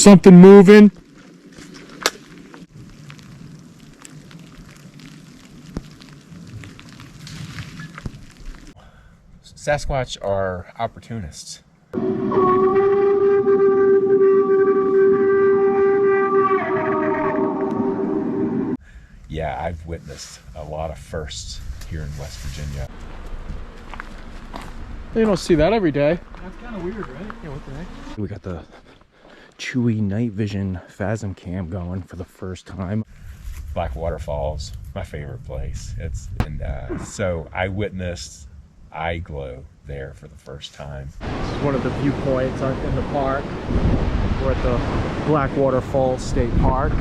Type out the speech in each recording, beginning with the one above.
something moving. Sasquatch are opportunists. Yeah, I've witnessed a lot of firsts here in West Virginia. You don't see that every day. That's kind of weird, right? Yeah, what the heck? We got the Chewy night vision Phasm cam going for the first time. Black Waterfalls, my favorite place. So I witnessed eye glow there for the first time. This is one of the viewpoints in the park. We're at the Black Waterfalls State Park.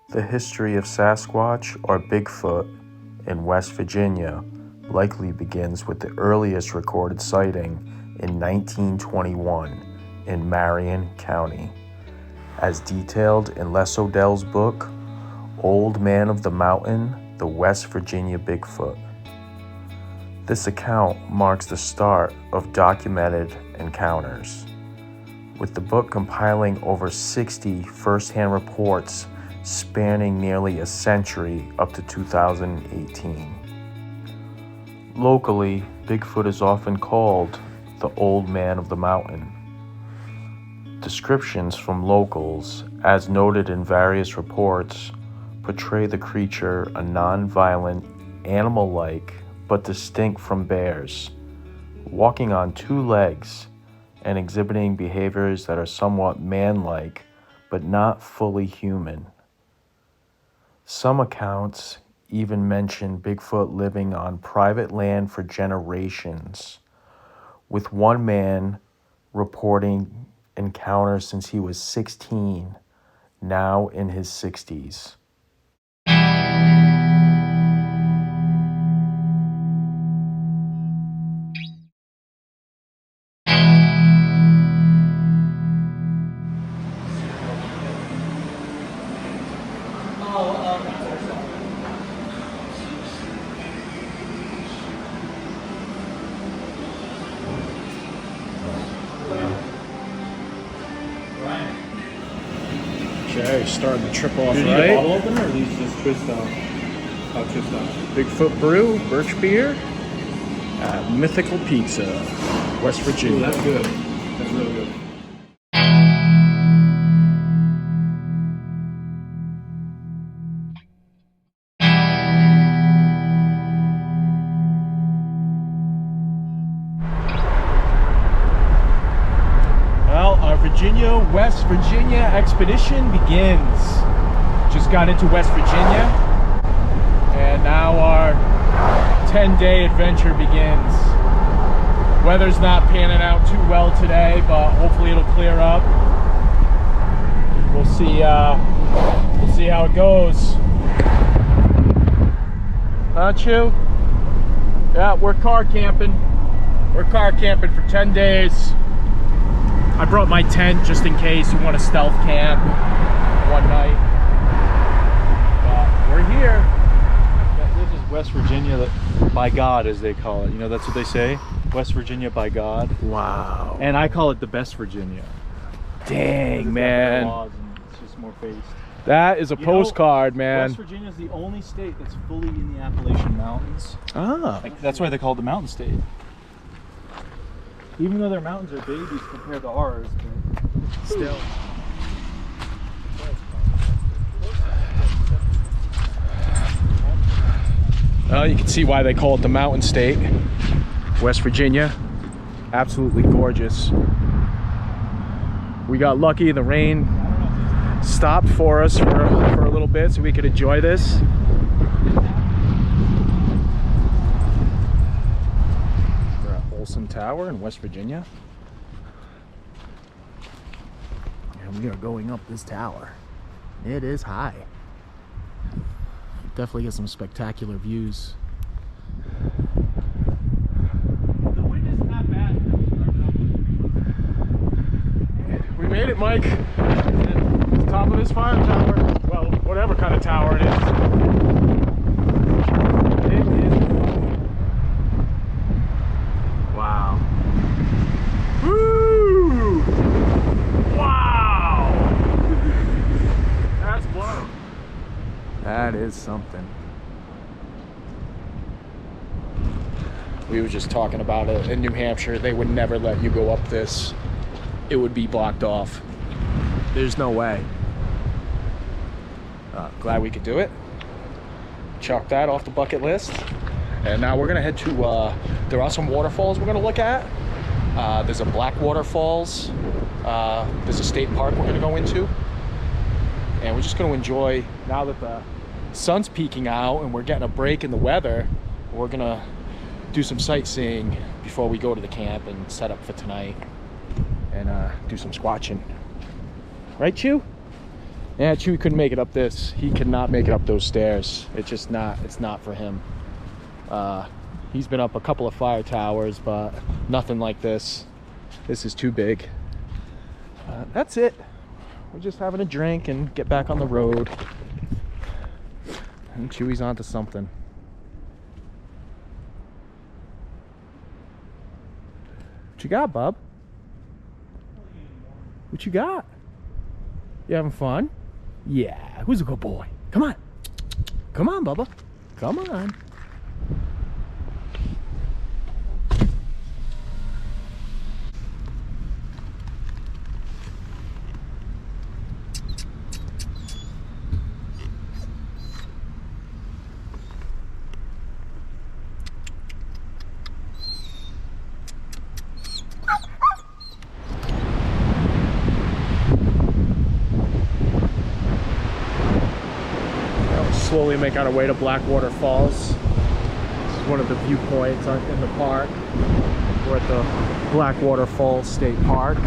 The history of Sasquatch or Bigfoot in West Virginia likely begins with the earliest recorded sighting in 1921 in Marion County, as detailed in Les Odell's book, Old Man of the Mountain, the West Virginia Bigfoot. This account marks the start of documented encounters, with the book compiling over 60 first-hand reports spanning nearly a century up to 2018. Locally, Bigfoot is often called the Old Man of the Mountain. Descriptions from locals, as noted in various reports, portray the creature a non-violent, animal-like, but distinct from bears, walking on two legs and exhibiting behaviors that are somewhat man-like, but not fully human. Some accounts even mention Bigfoot living on private land for generations, with one man reporting encounters since he was 16, now in his 60s. Okay, starting the trip off Do you need a right. bottle opener, or are these just twist out? Oh, twist out. Bigfoot Brew, Birch Beer, Mythical Pizza, West Ooh, Virginia. that's good. That's really good. Well, our West Virginia Expedition begins. Just got into West Virginia, and now our 10-day adventure begins. Weather's not panning out too well today, but hopefully it'll clear up. We'll see how it goes. Aren't you? Yeah, we're car camping. We're car camping for 10 days. I brought my tent just in case you want to stealth camp one night. But we're here. This is West Virginia by God, as they call it. You know, that's what they say. West Virginia by God. Wow. And I call it the best Virginia. Dang, man. Laws and it's just more faced. That is a postcard, man. West Virginia is the only state that's fully in the Appalachian Mountains. Ah. Like, that's why they call it the Mountain State. Even though their mountains are babies compared to ours, but still. Well, you can see why they call it the Mountain State. West Virginia, absolutely gorgeous. We got lucky, the rain stopped for us for a little bit so we could enjoy this. We're at Olson Tower in West Virginia. And we are going up this tower. It is high. Definitely get some spectacular views. The wind isn't that bad. We made it, Mike. The top of this fire tower. Well, whatever kind of tower it is. It is. Wow. Woo! Wow! That's blown. That is something. We were just talking about it in New Hampshire. They would never let you go up this. It would be blocked off. There's no way. Glad we could do it. Chalk that off the bucket list. And now we're gonna head to, there are some waterfalls we're gonna look at. There's a Blackwater Falls. There's a state park we're gonna go into. And we're just gonna enjoy, now that the sun's peeking out and we're getting a break in the weather, we're gonna do some sightseeing before we go to the camp and set up for tonight and do some squatching. Right, Chew? Yeah, Chew couldn't make it up this. He could not make it up those stairs. It's just not, it's not for him. He's been up a couple of fire towers, but nothing like this. This is too big. That's it. We're just having a drink and get back on the road. And Chewy's onto something. What you got, bub? What you got? You having fun? Yeah. Who's a good boy? Come on. Come on, Bubba. Come on. Slowly make our way to Blackwater Falls. This is one of the viewpoints in the park. We're at the Blackwater Falls State Park.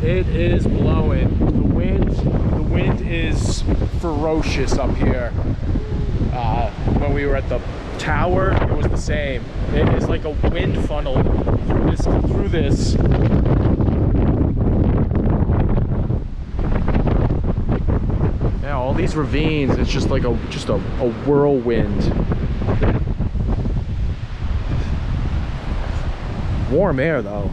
It is blowing. The wind is ferocious up here. When we were at the tower, it was the same. It is like a wind funnel through this. Yeah, all these ravines, it's just like a whirlwind. Warm air though.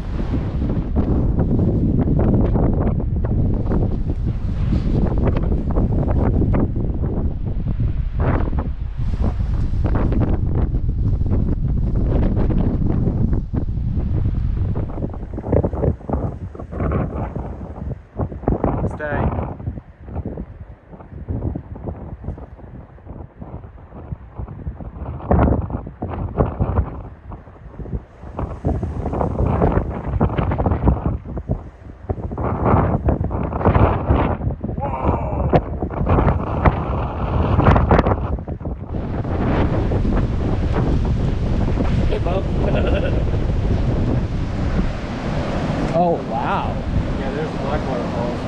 Oh, wow. Yeah, there's Blackwater Falls.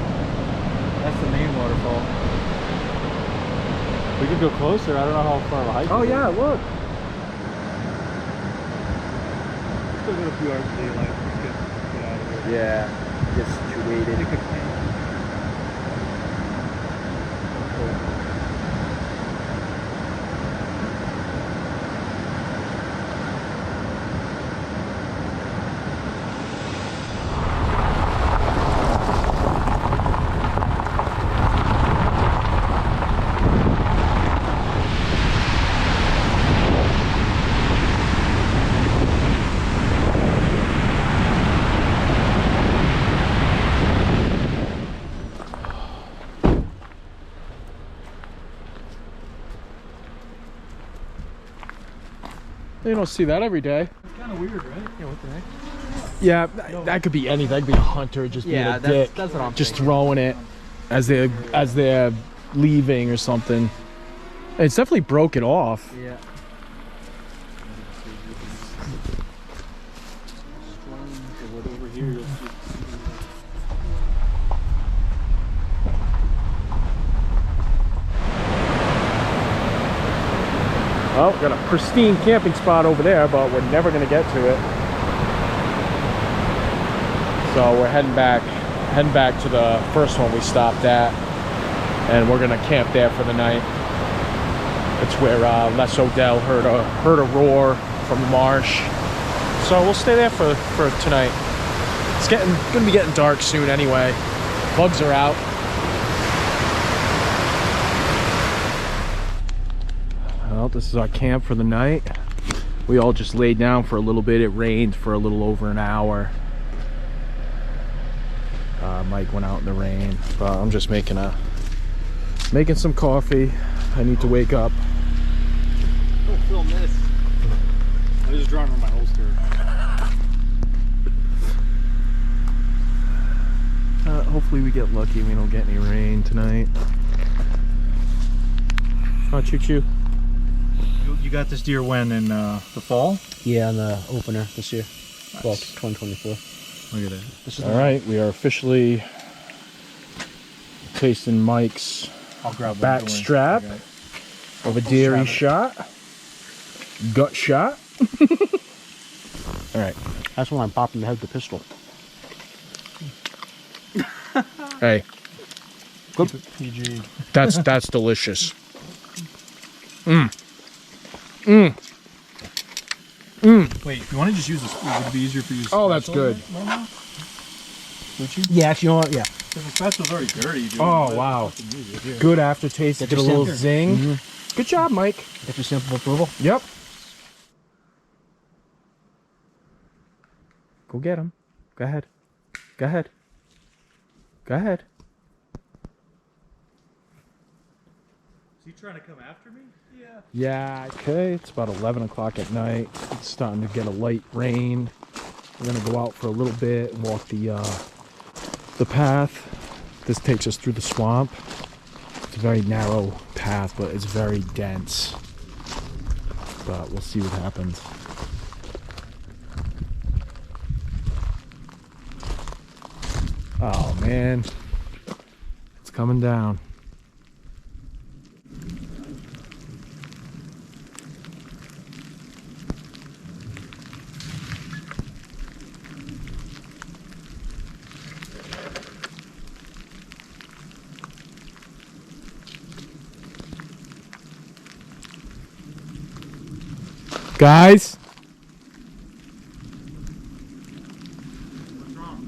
That's the main waterfall. We could go closer. I don't know how far of a hike. Oh, yeah, look. Still got a few hours of daylight. Let's get out of here. Yeah, get situated. Take a camp. Cool. You don't see that every day. It's kind of weird, right? Yeah, what the heck? Yeah, that could be anything. That could be a hunter just being a dick. That's what I'm just thinking. throwing it as they're leaving or something. It's definitely broke it off. Yeah. Over here, you'll see. Oh, got a pristine camping spot over there, but we're never gonna get to it. So we're heading back to the first one we stopped at, and we're gonna camp there for the night. It's where Les Odell heard a roar from the marsh. So we'll stay there for tonight. It's gonna be getting dark soon anyway. Bugs are out. Well, this is our camp for the night. We all just laid down for a little bit. It rained for a little over an hour. Mike went out in the rain, but I'm just making some coffee. I need to wake up. Don't film this. I just drawn on my holster. Hopefully we get lucky. We don't get any rain tonight. Oh, choo-choo. You got this deer when in the fall? Yeah, on the opener this year. Nice. Well, 2024. Look at that. This is All right, we are officially tasting Mike's I'll grab back one. strap of a deer he shot. Gut shot. All right. That's when I'm popping the head with the pistol. Hey, Keep it PG. that's delicious. Wait, if you want to just use this, would it be easier for you? Oh, that's good. Would you? Yeah, actually, you know what? Yeah. Because the spatula's already dirty, dude. Oh, wow. Good aftertaste. Get a little zing. Good job, Mike. Get your simple approval. Yep. Go get him. Go ahead. Go ahead. Go ahead. Is he trying to come after me? Yeah. Yeah, okay. It's about 11 o'clock at night. It's starting to get a light rain. We're going to go out for a little bit and walk the path. This takes us through the swamp. It's a very narrow path, but it's very dense. But we'll see what happens. Oh, man. It's coming down. Guys? What's wrong?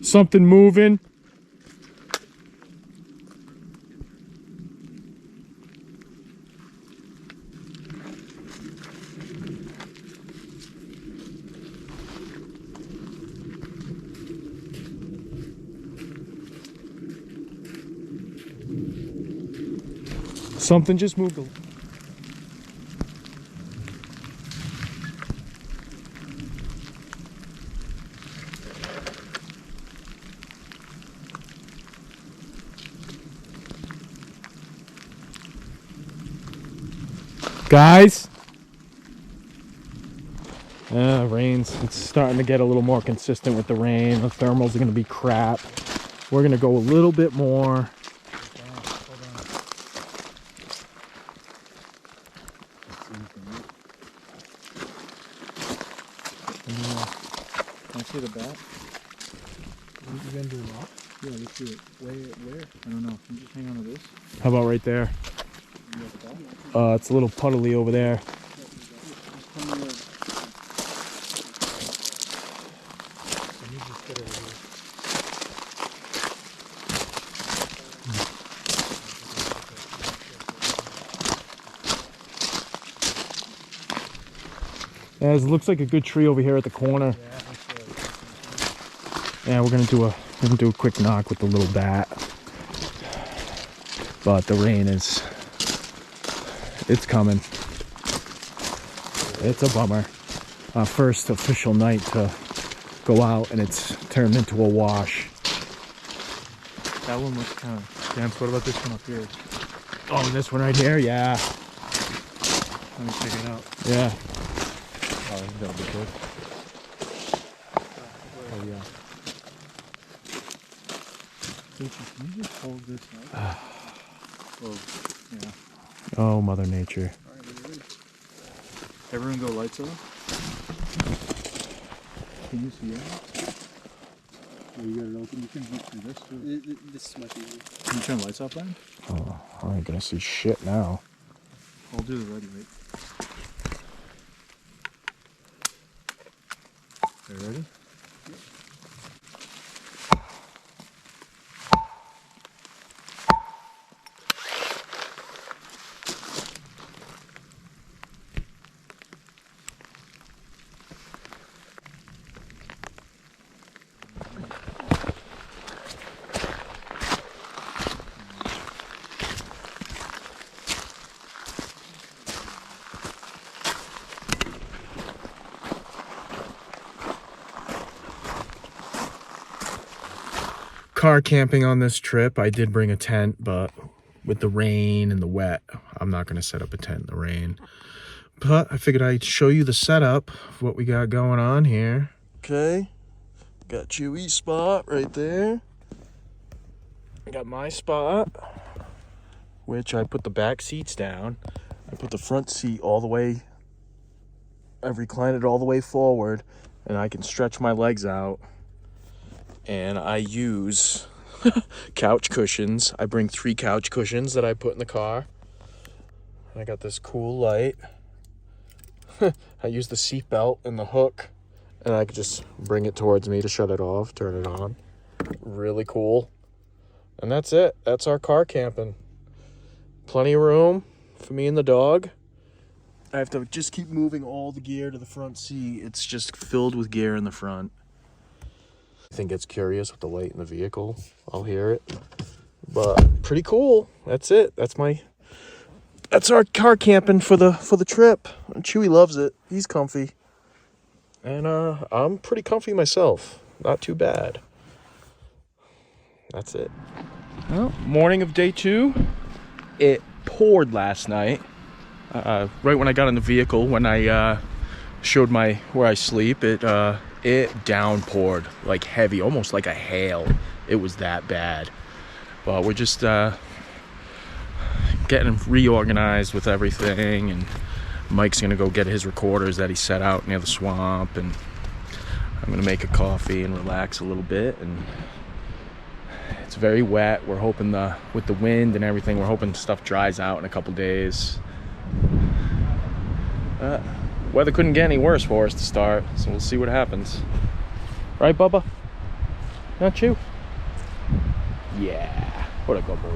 Something moving. Something just moved. Guys? Rains. It's starting to get a little more consistent with the rain. The thermals are going to be crap. We're going to go a little bit more. Can I see the bat? You going to do what? Yeah, let's do it. Where? I don't know. Can you just hang on to this? How about right there? You got the bat? It's a little puddly over there. It looks like a good tree over here at the corner. Yeah, we're gonna do a quick knock with the little bat. But the rain it's coming. It's a bummer. First official night to go out and it's turned into a wash. That one looks kind of dense. What about this one up here? Oh, this one right here? Yeah. Let me check it out. Yeah. Oh, this is gonna be good. Oh yeah. Can you just hold this up? Oh, yeah. Oh, Mother Nature. Alright, are you ready? Everyone go lights off. Can you see it? Oh, you got it open. You can look through this too. This might be easy. Can you turn lights off then? Oh, I ain't gonna see shit now. I'll do the ready light. Are you ready? Car camping on this trip. I did bring a tent, but with the rain and the wet, I'm not going to set up a tent in the rain. But I figured I'd show you the setup of what we got going on here. Okay, got Chewy's spot right there. I got my spot, which I put the back seats down. I put the front seat all the way, I've reclined it all the way forward, And I can stretch my legs out. and I use couch cushions. I bring 3 couch cushions that I put in the car. And I got this cool light. I use the seat belt and the hook, and I could just bring it towards me to shut it off, turn it on. Really cool. And that's it. That's our car camping. Plenty of room for me and the dog. I have to just keep moving all the gear to the front seat. It's just filled with gear in the front. I think it's curious with the light in the vehicle. I'll hear it. But pretty cool. That's it. That's our car camping for the trip. And Chewy loves it. He's comfy. And I'm pretty comfy myself. Not too bad. That's it. Well, morning of day 2. It poured last night. Right when I got in the vehicle, when I showed where I sleep, it downpoured like heavy, almost like a hail. It was that bad. But we're just getting reorganized with everything, and Mike's gonna go get his recorders that he set out near the swamp, and I'm gonna make a coffee and relax a little bit. And it's very wet. We're hoping with the wind and everything, we're hoping stuff dries out in a couple days. Weather couldn't get any worse for us to start, so we'll see what happens. Right, Bubba? Not you? Yeah. What a good boy.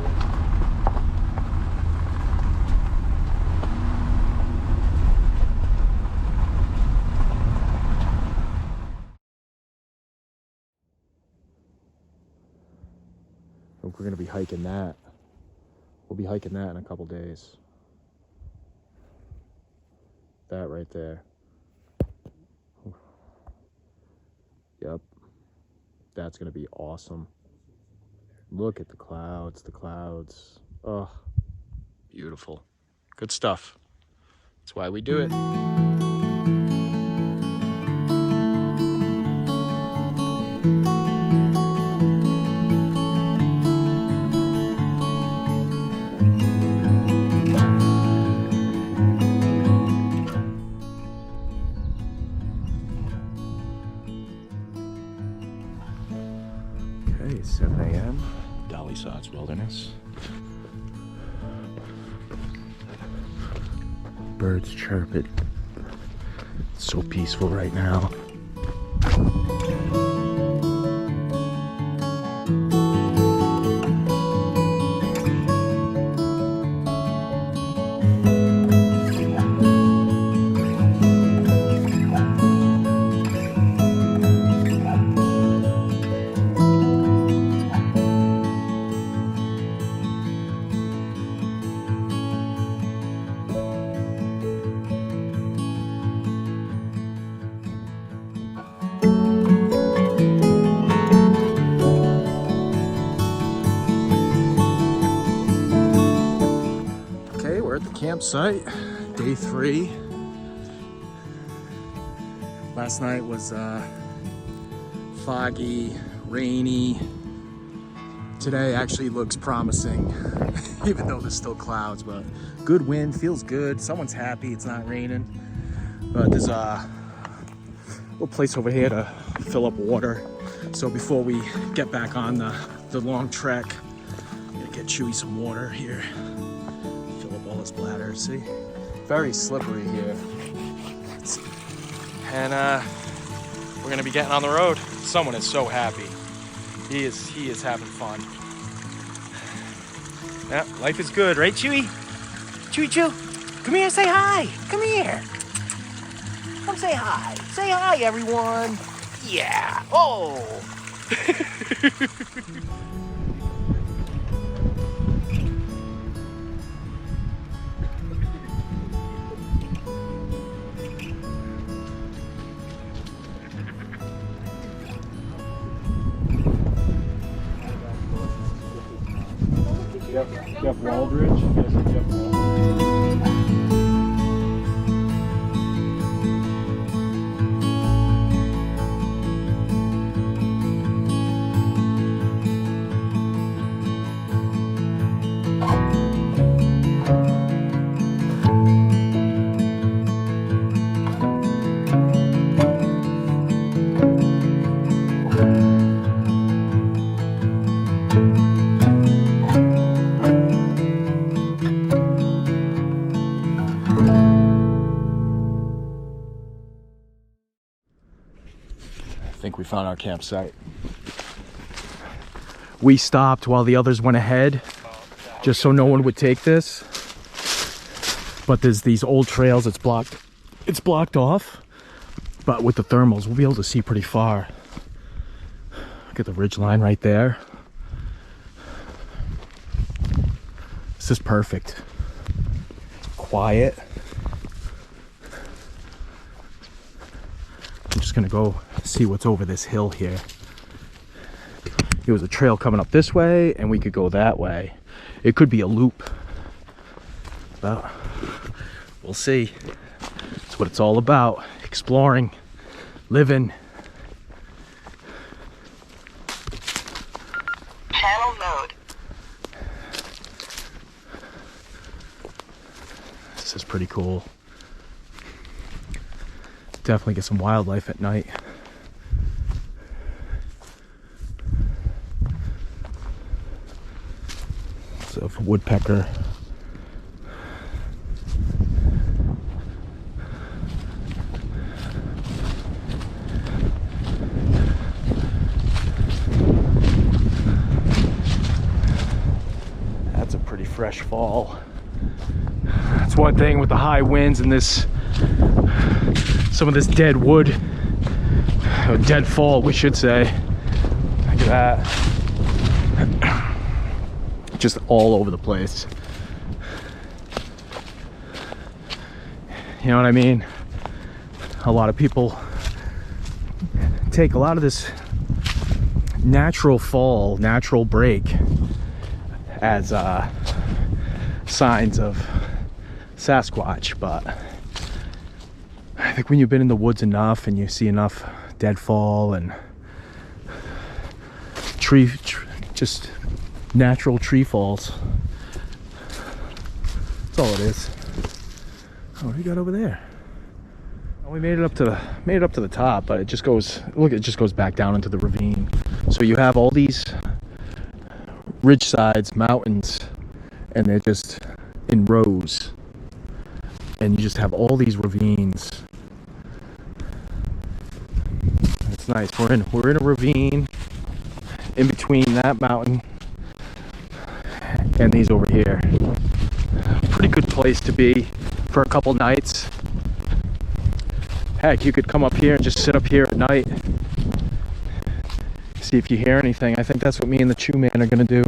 We're going to be hiking that. We'll be hiking that in a couple days. That right there. Yep. That's going to be awesome. Look at the clouds, Oh, beautiful. Good stuff. That's why we do it. Okay, 7 a.m. Dolly Sods Wilderness. Birds chirping. It's so peaceful right now. Okay, we're at the campsite, day 3. Last night was foggy, rainy. Today actually looks promising, even though there's still clouds, but good wind, feels good. Someone's happy it's not raining. But there's a little place over here to fill up water. So before we get back on the long trek, I'm gonna get Chewy some water here. Fill up all his bladder, see? Very slippery here. And we're gonna be getting on the road. Someone is so happy. He is having fun. Yeah, life is good, right, Chewy? Chewy Chew, come here, say hi. Come here. Come say hi. Say hi, everyone. Yeah. Oh. Jeff Waldridge. You guys know Jeff Waldridge? I think we found our campsite. We stopped while the others went ahead, just so no one would take this. But there's these old trails, it's blocked off. But with the thermals, we'll be able to see pretty far. Look at the ridge line right there. This is perfect. Quiet. I'm just gonna go see what's over this hill here. There was a trail coming up this way and we could go that way. It could be a loop, but we'll see. That's what it's all about. Exploring, living. Channel mode. This is pretty cool. Definitely get some wildlife at night. So if a woodpecker. That's a pretty fresh fall. That's one thing with the high winds and this, some of this dead wood, or dead fall we should say. Look at that. Just all over the place. You know what I mean? A lot of people take a lot of this natural fall, natural break as signs of Sasquatch, but I think when you've been in the woods enough and you see enough deadfall and just natural tree falls, that's all it is. Oh, what do you got over there? Oh, we made it up to the top, but it just goes, look, it just goes back down into the ravine. So you have all these ridge sides, mountains, and they're just in rows, and you just have all these ravines. It's nice. We're in a ravine in between that mountain and these over here. Pretty good place to be for a couple nights. Heck, you could come up here and just sit up here at night, see if you hear anything. I think that's what me and the Chew Man are gonna do.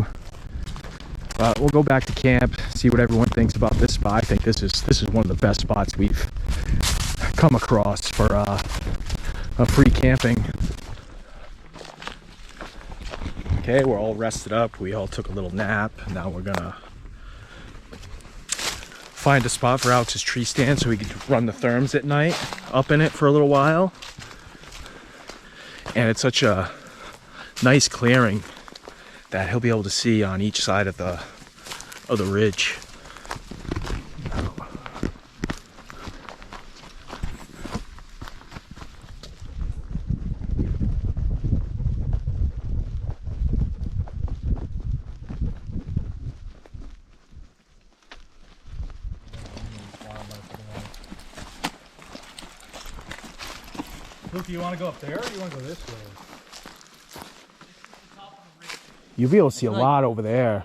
But we'll go back to camp, see what everyone thinks about this spot. I think this is one of the best spots we've come across for a free camping. Okay, we're all rested up. We all took a little nap. Now we're gonna find a spot for Alex's tree stand so we can run the therms at night up in it for a little while. And it's such a nice clearing that he'll be able to see on each side of the ridge. Luke, you want to go up there or do you want to go this way? You'll be able to see a lot over there.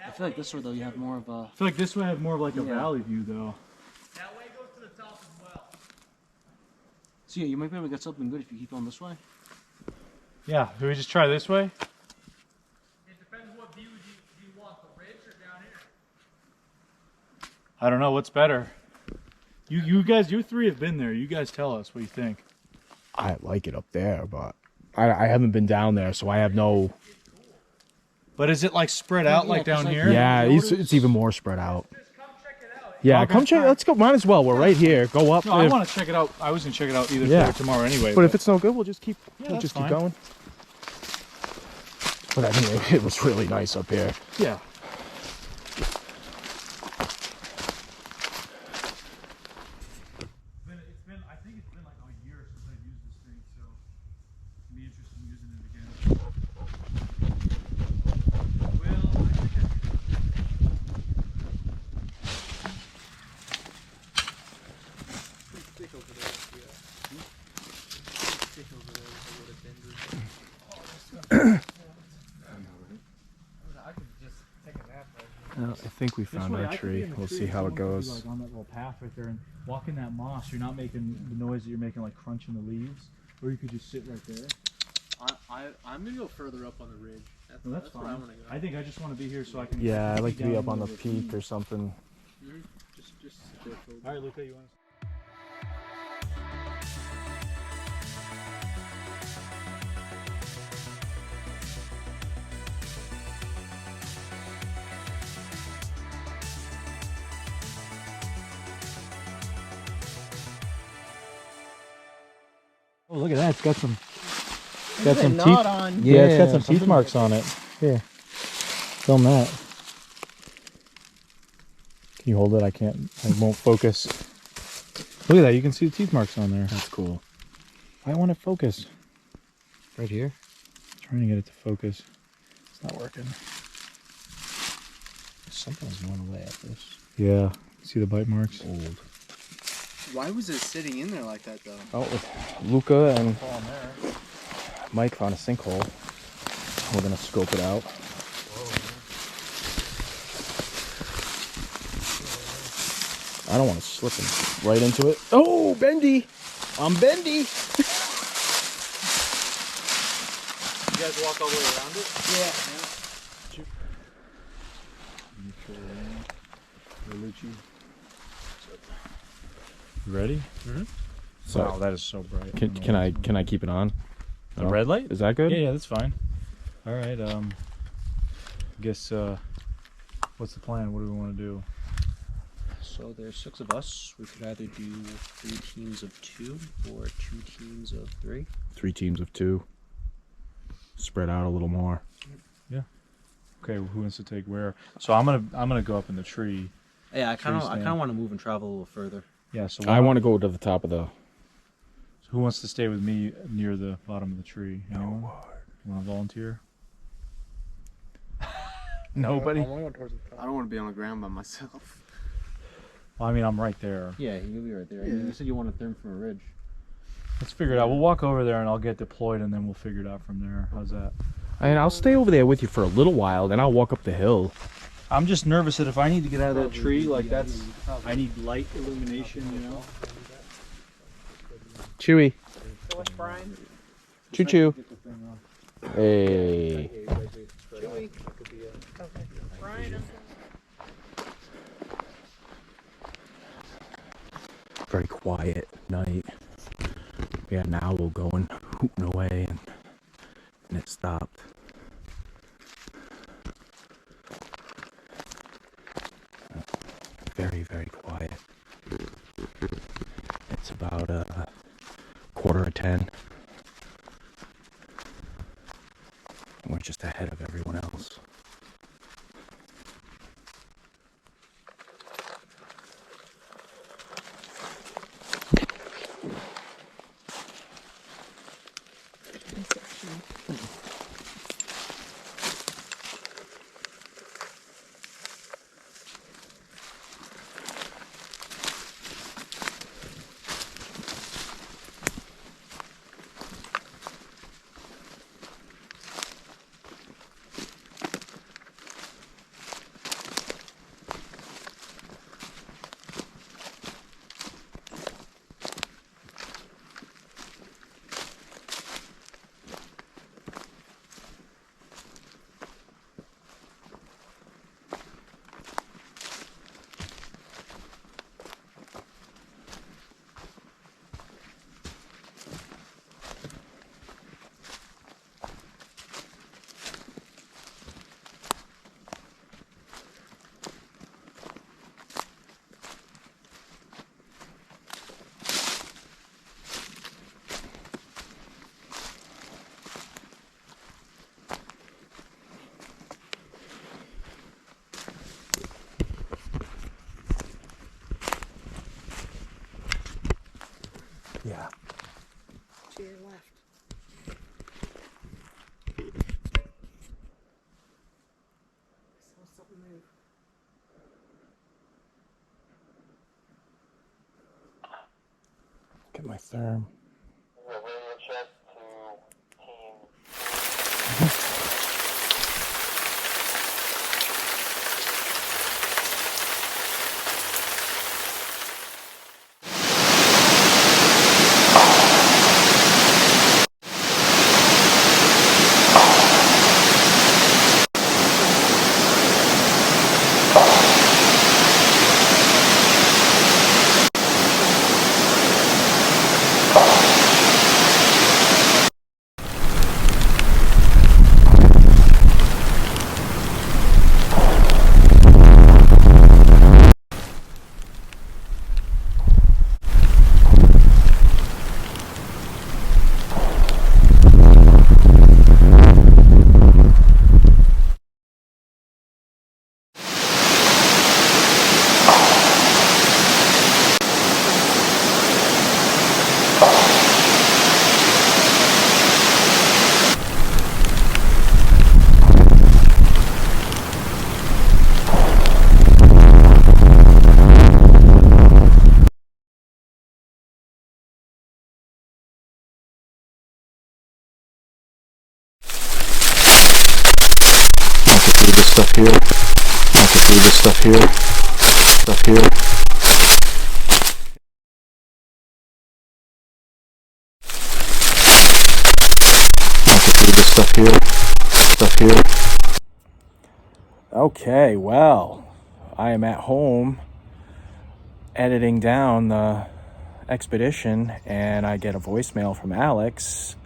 I feel like this way though you have more of a. I feel like this way I have more of like a valley view though. That way goes to the top as well. So yeah, you might be able to get something good if you keep going this way. Yeah, do we just try this way? It depends what view do you want, the ridge or down here? I don't know, what's better? You guys, you three have been there. You guys tell us what you think. I like it up there, but I haven't been down there, so I have no. But is it like spread out like down here? Yeah, it's even more spread out. Just come check it out. Yeah, Okay. come check. Let's go. Might as well. We're right here. Go up. No, I want to check it out. I was gonna check it out either today or tomorrow anyway. But if it's no good, we'll just keep. Yeah, we'll that's just fine. keep going. But I mean, it was really nice up here. yeah. I think it's been like a year since I've used this thing, so it'd be interesting using it again. Well, I think Thick over there, yeah. Thick over there with a little benders. I could just take a nap right here. I think we found our tree. We'll see how it goes. Like on that little path right there and walking that moss, you're not making the noise that you're making like crunching the leaves. Or you could just sit right there. I'm gonna go further up on the ridge. That's, No, that's where fine. I wanna go. I think I just want to be here so I can. Yeah, I like to be down up on the over peak or something. Just sit there for a All right, Luca, you want to? Oh, look at that! It's got some teeth. on. Yeah, it's got some teeth marks on it. Here, film that. Can you hold it? I can't. I won't focus. Look at that! You can see the teeth marks on there. That's cool. I want it focused. Right here. Trying to get it to focus. It's not working. Something's going away at this. Yeah, see the bite marks. Old. Why was it sitting in there like that though? Oh, Luca and Mike found a sinkhole. We're gonna scope it out. I don't want to slip right into it. Oh, bendy! I'm bendy! You guys walk all the way around it? Yeah. You ready? So, Wow, that is so bright. can I keep it on? The red light? Is that good? Yeah, that's fine. All right. Guess what's the plan? What do we want to do? So there's 6 of us. We could either do 3 teams of 2 or 2 teams of 3. 3 teams of 2. Spread out a little more. Okay, who wants to take where? So I'm gonna go up in the tree. Yeah, I kind stand. of want to move and travel a little further. Yeah. So I want to go to the top of the. So who wants to stay with me near the bottom of the tree? Anyone? You want to volunteer? Nobody. I don't want to be on the ground by myself. Well, I mean, I'm right there. Yeah, you'll be right there. Yeah. You said you want to turn from a ridge. Let's figure it out. We'll walk over there and I'll get deployed and then we'll figure it out from there. How's that? And I'll stay over there with you for a little while, then I'll walk up the hill. I'm just nervous that if I need to get out of that tree, like I need light illumination, you know? Chewy. So much, Brian. Choo choo. Hey. Chewy. Brian. Very quiet night. We had an owl going, hooting away, and it stopped. Very very, very quiet. It's about 9:45. We're just ahead of everyone else. Yeah. To your left. I saw something move. Get my therm. Stuff here. I can do this stuff here. Stuff here. I can do this stuff here. Stuff here. Okay, well, I am at home editing down the expedition, and I get a voicemail from Alex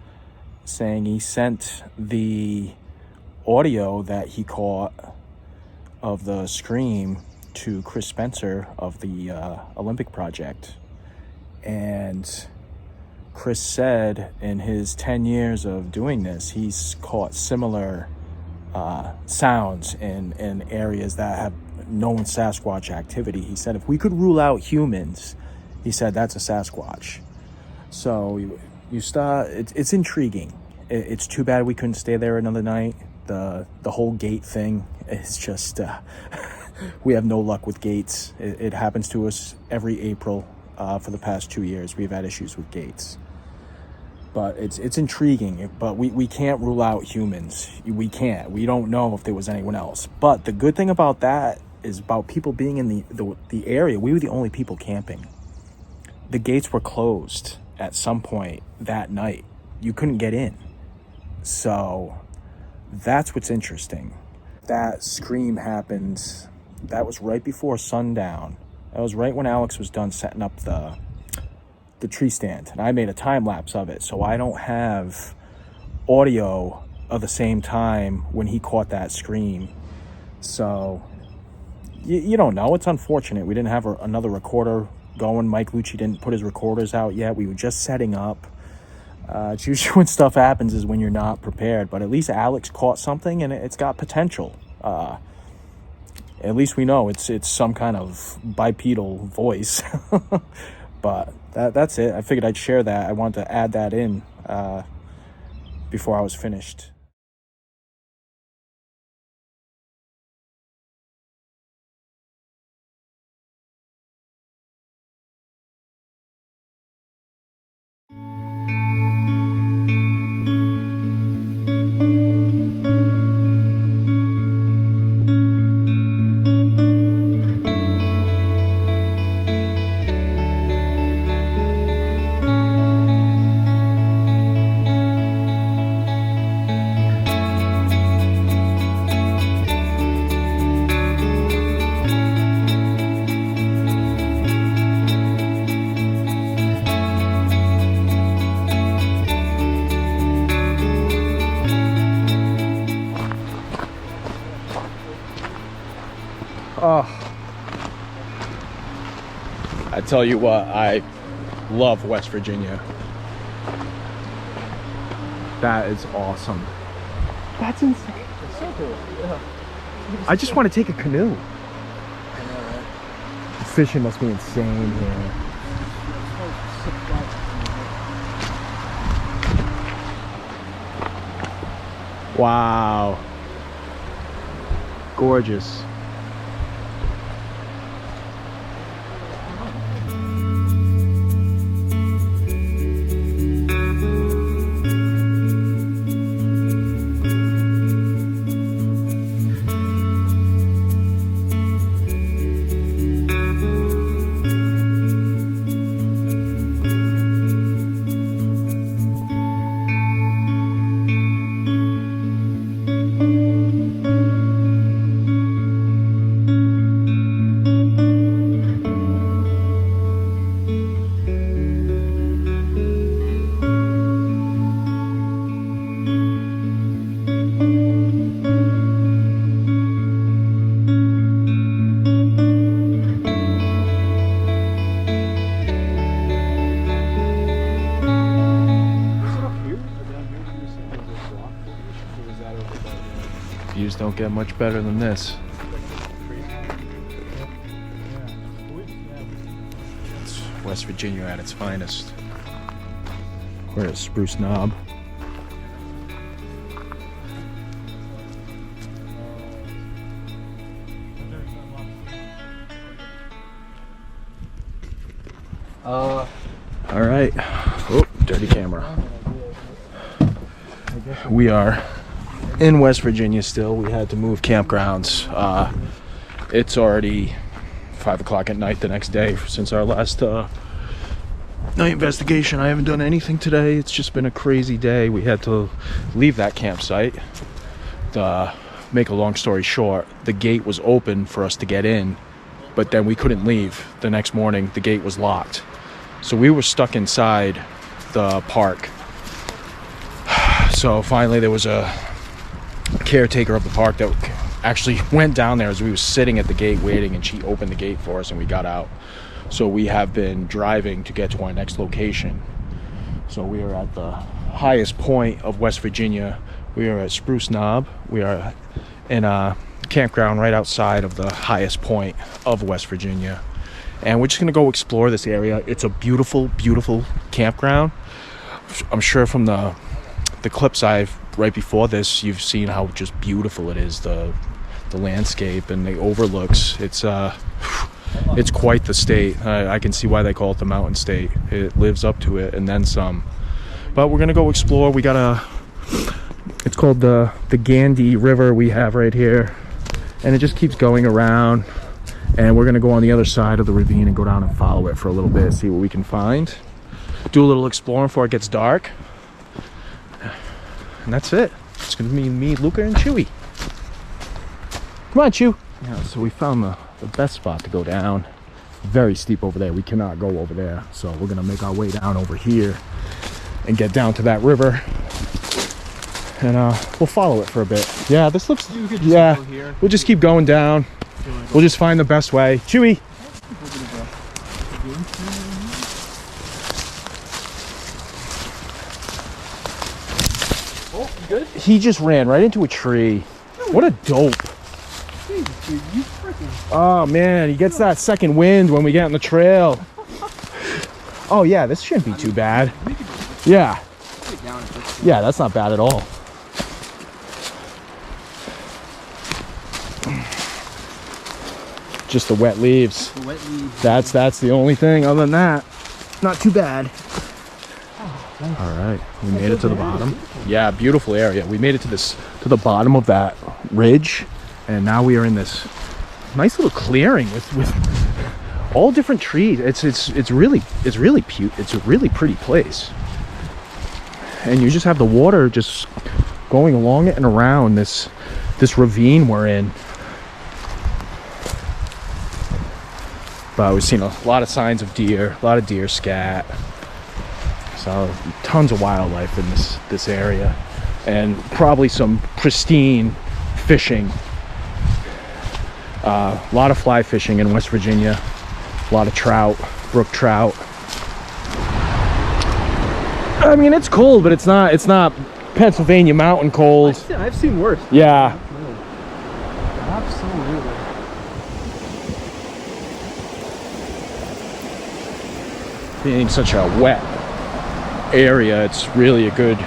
saying he sent the audio that he caught of the scream to Chris Spencer of the Olympic Project. And Chris said in his 10 years of doing this, he's caught similar sounds in areas that have known Sasquatch activity. He said if we could rule out humans, he said that's a Sasquatch. So you start, it's intriguing. It's too bad we couldn't stay there another night. The whole gate thing is just we have no luck with gates. It happens to us every April for the past 2 years. We've had issues with gates, but it's intriguing. But we can't rule out humans. We can't. We don't know if there was anyone else. But the good thing about that is about people being in the area. We were the only people camping. The gates were closed at some point that night. You couldn't get in. So that's what's interesting. That scream happened, that was right before sundown. That was right when Alex was done setting up the tree stand. And I made a time lapse of it, so I don't have audio of the same time when he caught that scream. So you don't know. It's unfortunate. We didn't have another recorder going. Mike Lucci didn't put his recorders out yet. We were just setting up. It's usually when stuff happens is when you're not prepared. But at least Alex caught something, and it's got potential. At least we know it's some kind of bipedal voice. But that's it. I figured I'd share that. I wanted to add that in before I was finished. Oh, I tell you what, I love West Virginia. That is awesome. That's insane. It's so cool. Yeah. I just want to take a canoe. I know, right? The fishing must be insane here. Wow. Gorgeous. Views don't get much better than this. It's West Virginia at its finest. We're at Spruce Knob. All right. Oh, dirty camera. We are in West Virginia still. We had to move campgrounds. It's already 5 o'clock at night the next day since our last night investigation. I haven't done anything today. It's just been a crazy day. We had to leave that campsite. To make a long story short, the gate was open for us to get in, but then we couldn't leave. The next morning, the gate was locked. So we were stuck inside the park. So finally there was a caretaker of the park that actually went down there as we were sitting at the gate waiting, and she opened the gate for us and we got out. So we have been driving to get to our next location. So we are at the highest point of West Virginia. We are at Spruce Knob. We are in a campground right outside of the highest point of West Virginia, and we're just gonna go explore this area. It's a beautiful, beautiful campground. I'm sure from the clips right before this, you've seen how just beautiful it is, the landscape and the overlooks. It's quite the state. I can see why they call it the mountain state. It lives up to it and then some. But we're gonna go explore. We got it's called the Gandy River we have right here, and it just keeps going around, and we're gonna go on the other side of the ravine and go down and follow it for a little bit, see what we can find, do a little exploring before it gets dark. And that's it. It's gonna be me, Luca, and Chewy. Come on, Chew. Yeah, so we found the best spot to go down. Very steep over there. We cannot go over there. So we're gonna make our way down over here and get down to that river. And we'll follow it for a bit. Yeah, this looks, yeah, we'll just keep going down. We'll just find the best way. Chewy. Oh, you good? He just ran right into a tree. What a dope. Jesus, dude, you freaking. Oh man, he gets that second wind when we get on the trail. Oh yeah, this shouldn't be too bad. Yeah. Yeah, that's not bad at all. Just the wet leaves. The wet leaves. That's the only thing. Other than that, not too bad. All right, we made it to the bottom. Yeah, beautiful area. We made it to the bottom of that ridge, and now we are in this nice little clearing with all different trees. It's really a really pretty place. And you just have the water just going along it and around this ravine we're in. But we've seen a lot of signs of deer, a lot of deer scat. So tons of wildlife in this area, and probably some pristine fishing. A lot of fly fishing in West Virginia. A lot of trout, brook trout. I mean, it's cold, but it's not Pennsylvania mountain cold. I've seen worse. Yeah. Absolutely. Being such a wet area, it's really a good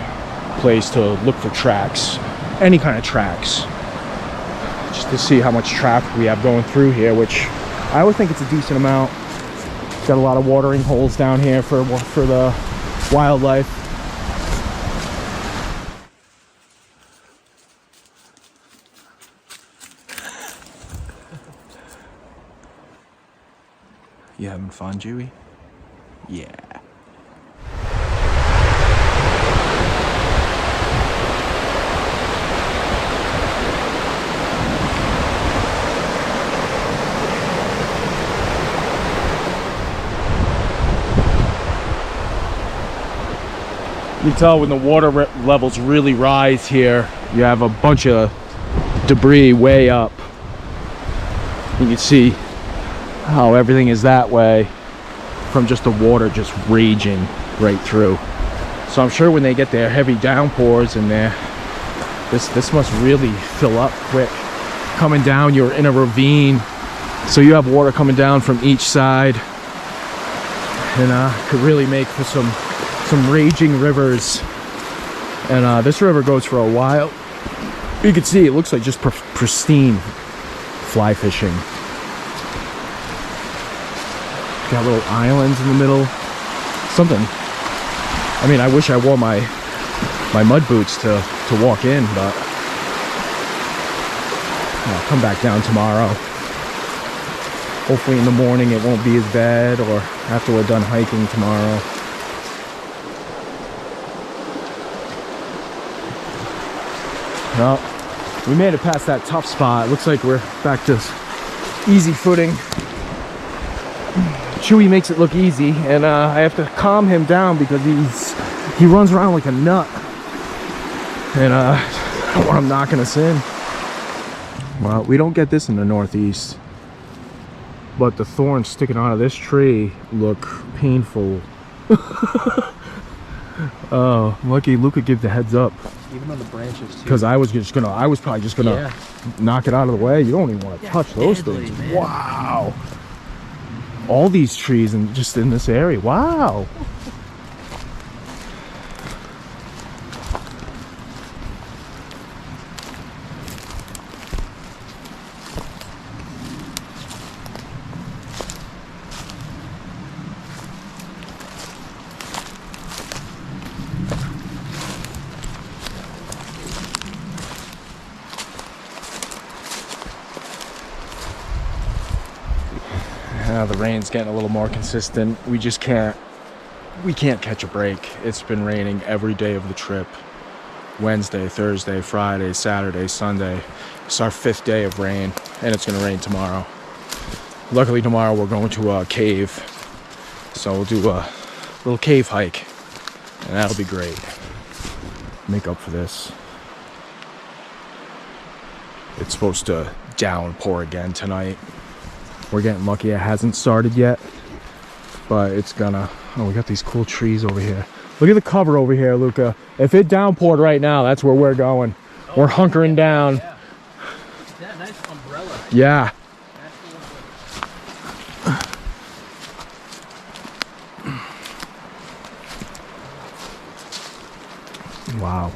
place to look for tracks, any kind of tracks, just to see how much traffic we have going through here, which I would think it's a decent amount. Got a lot of watering holes down here for the wildlife. You having fun, Dewey? Yeah. You can tell when the water levels really rise here, you have a bunch of debris way up. You can see how everything is that way from just the water just raging right through. So I'm sure when they get their heavy downpours in there, this must really fill up quick. Coming down, you're in a ravine, so you have water coming down from each side, and could really make for some raging rivers. And this river goes for a while. You can see it looks like just pristine fly fishing. Got little islands in the middle. Something. I mean, I wish I wore my mud boots to walk in, but I'll come back down tomorrow. Hopefully in the morning it won't be as bad, or after we're done hiking tomorrow. Well, we made it past that tough spot. Looks like we're back to easy footing. Chewy makes it look easy, and I have to calm him down because he runs around like a nut, and I don't want him knocking us in. Well, we don't get this in the Northeast, but the thorns sticking out of this tree look painful. Oh, lucky Luca gave the heads up. Even on the branches too. Because I was probably just gonna knock it out of the way. You don't even want to touch those things. Man. Wow. All these trees and just in this area. Wow. The rain's getting a little more consistent. We can't catch a break. It's been raining every day of the trip. Wednesday, Thursday, Friday, Saturday, Sunday. It's our 5th day of rain, and it's gonna rain tomorrow. Luckily tomorrow we're going to a cave, so we'll do a little cave hike, and that'll be great. Make up for this. It's supposed to downpour again tonight. We're getting lucky it hasn't started yet, but it's gonna. Oh, we got these cool trees over here. Look at the cover over here, Luca. If it downpoured right now, that's where we're going. We're hunkering down. Yeah. That nice umbrella. Yeah. Wow.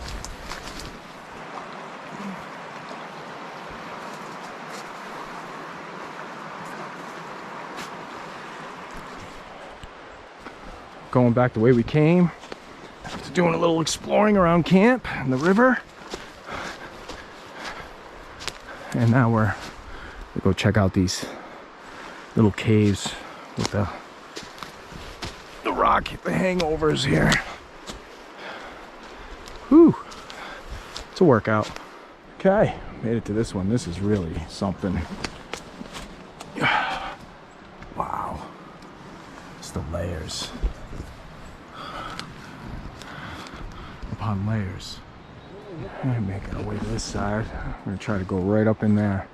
Going back the way we came. Just doing a little exploring around camp and the river. And now we'll go check out these little caves with the rock, the hangovers here. Whew. It's a workout. Okay, made it to this one. This is really something. Wow. It's the layers upon layers. I'm making our way to this side. I'm gonna try to go right up in there.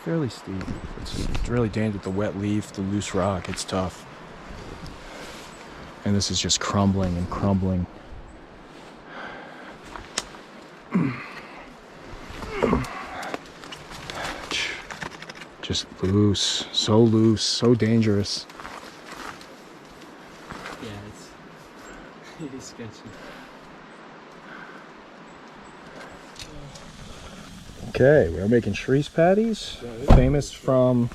Fairly steep. It's really dangerous with the wet leaf, the loose rock. It's tough. And this is just crumbling and crumbling. Just loose, so dangerous. Yeah, it's sketchy. Okay, we're making Shreese patties, famous from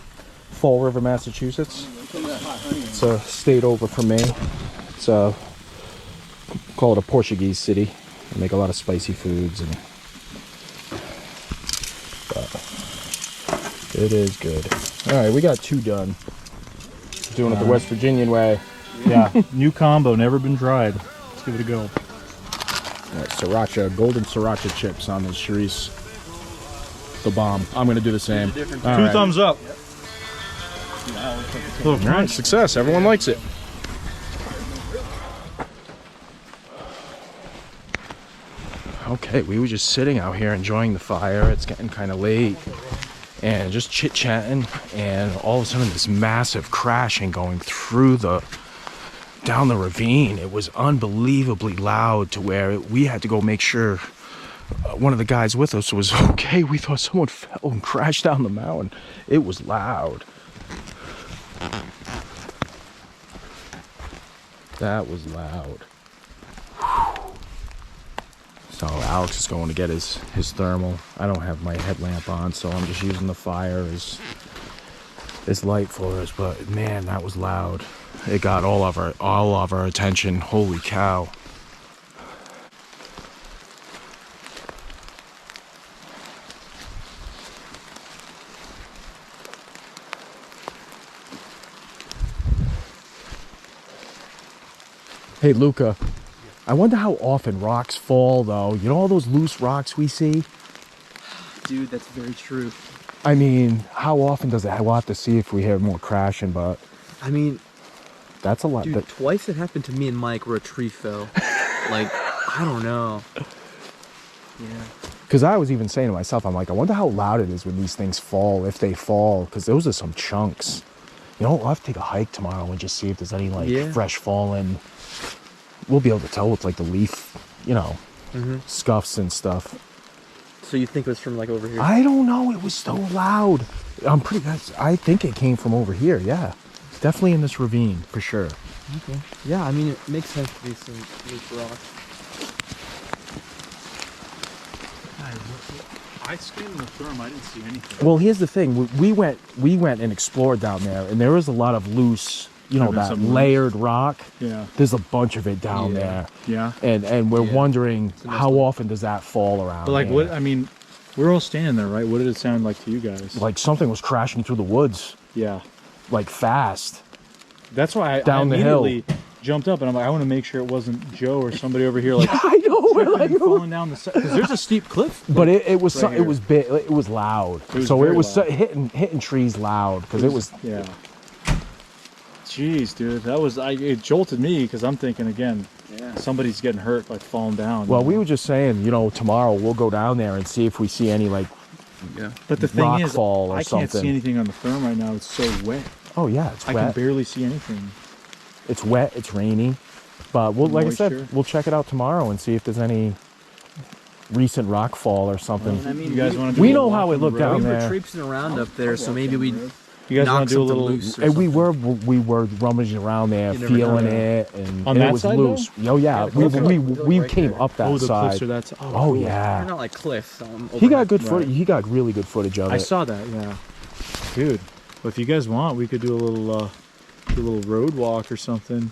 Fall River, Massachusetts. It's a state over from me. It's call it a Portuguese city. They make a lot of spicy foods, and but it is good. All right, we got 2 done. Doing it the West Virginian way. Yeah, new combo, never been tried. Let's give it a go. All right, sriracha, golden sriracha chips on this Shreese. The bomb. I'm gonna do the same. Two thumbs up. All right, success. Everyone likes it. Okay, we were just sitting out here enjoying the fire. It's getting kind of late, and just chit-chatting, and all of a sudden this massive crashing going through down the ravine. It was unbelievably loud to where we had to go make sure one of the guys with us was okay. We thought someone fell and crashed down the mountain. It was loud. That was loud. So Alex is going to get his thermal. I don't have my headlamp on, so I'm just using the fire as light for us. But man, that was loud. It got all of our attention. Holy cow. Hey, Luca, I wonder how often rocks fall, though. You know all those loose rocks we see? Dude, that's very true. I mean, how often does it? We'll have to see if we hear more crashing, but I mean, that's a lot. dude, twice it happened to me and Mike where a tree fell. Like, I don't know. Yeah. Because I was even saying to myself, I'm like, I wonder how loud it is when these things fall, if they fall, because those are some chunks. You know, I'll have to take a hike tomorrow and just see if there's any, like, fresh fallen. We'll be able to tell with, like, the leaf, you know, scuffs and stuff. So you think it was from, like, over here? I don't know. It was so loud. I think it came from over here, yeah. It's definitely in this ravine, for sure. Okay. Yeah, I mean, it makes sense to be some loose rocks. I scanned the therm. I didn't see anything. Well, here's the thing. We went and explored down there, and there was a lot of loose, you know, that layered rock. Yeah. There's a bunch of it down there. Yeah. And we're wondering how often does that fall around. But like, here? what? I mean, we're all standing there, right? What did it sound like to you guys? Like something was crashing through the woods. Yeah. Like fast. That's why I Down the hill. immediately jumped up, and I'm like, I want to make sure it wasn't Joe or somebody over here, like, I know. We're like, falling down the side, because there's a steep cliff. but it was right it was big. It was loud. It was so very it was loud. hitting trees loud because it was. Yeah. Jeez, dude, that was it jolted me because I'm thinking again, Yeah. Somebody's getting hurt, like falling down. Well, we were just saying, you know, tomorrow we'll go down there and see if we see any like but the thing rock is, fall or I can't something. see anything on the film right now. It's so wet. Oh yeah, it's I wet. can barely see anything. It's wet. It's rainy. But we'll, like I Moisture. said, we'll check it out tomorrow and see if there's any recent rock fall or something. I mean, You guys want to do we a know walk how on it the looked road? down we were there. traipsing around up there, so maybe we You guys knock want to do a something little loose or And we something. were rummaging around there, You never feeling know. it, and On it that was side, loose. Oh yeah, the cliffs are we right came there. up that Oh, the side. cliffs are that. Oh cool. They're yeah, not like cliffs. he got good Right. footage. He got really good footage of it. I saw that. Yeah, dude. But if you guys want, we could do a little road walk or something.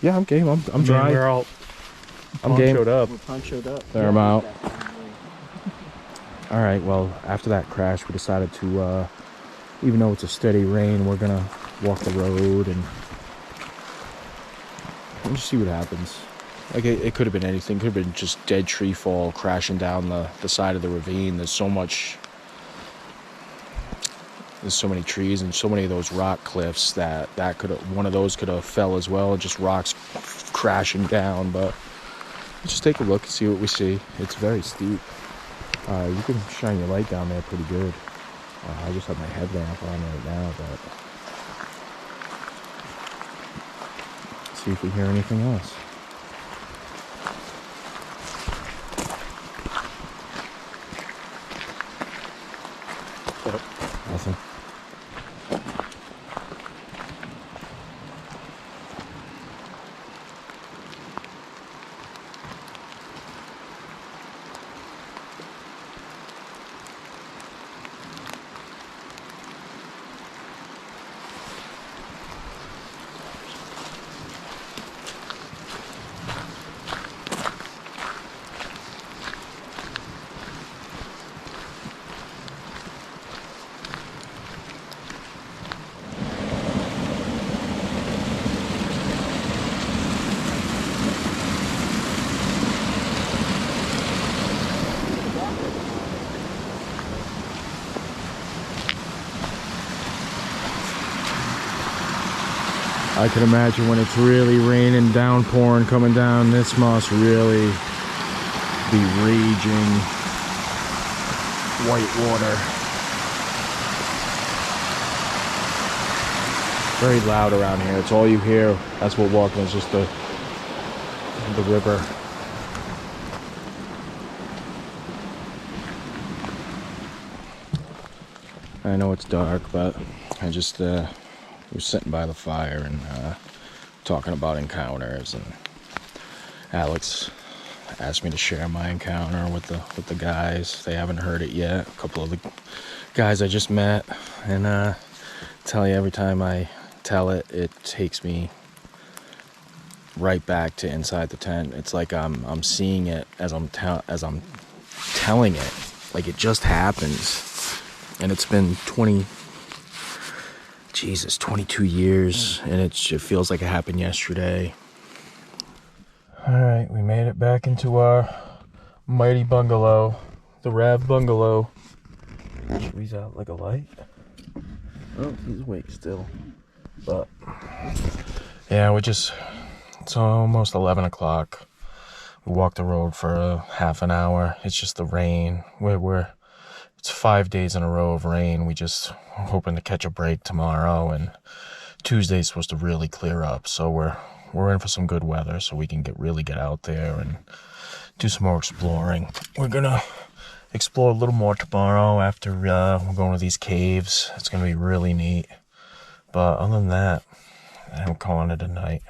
Yeah, I'm game. I'm I mean, dry. We're all I'm game. ponchoed up. We're ponchoed up. There, I'm out. All right. Well, after that crash, we decided to, even though it's a steady rain, we're gonna walk the road and just see what happens. Like it could have been anything. Could have been just dead tree fall crashing down the side of the ravine. There's so many trees and so many of those rock cliffs that could have, one of those could have fell as well. Just rocks crashing down. But let's just take a look and see what we see. It's very steep. You can shine your light down there pretty good. I just have my headlamp on right now, but let's see if we hear anything else. Nothing. I can imagine when it's really raining, downpouring, coming down, this must really be raging white water. Very loud around here. It's all you hear as we're walking is just the river. I know it's dark, but I just was sitting by the fire and talking about encounters, and Alex asked me to share my encounter with the guys. They haven't heard it yet. A couple of the guys I just met, and tell you, every time I tell it, it takes me right back to inside the tent. It's like I'm seeing it as I'm telling it, like it just happens. And it's been 22 years, and it feels like it happened yesterday. All right, we made it back into our mighty bungalow, the Rav bungalow. He's out like a light. Oh, he's awake still. But yeah, it's almost 11 o'clock. We walked the road for a half an hour. It's just the rain. It's 5 days in a row of rain. We just hoping to catch a break tomorrow, and Tuesday's supposed to really clear up. So we're in for some good weather, so we can really get out there and do some more exploring. We're gonna explore a little more tomorrow after we're going to these caves. It's gonna be really neat. But other than that, I'm calling it a night.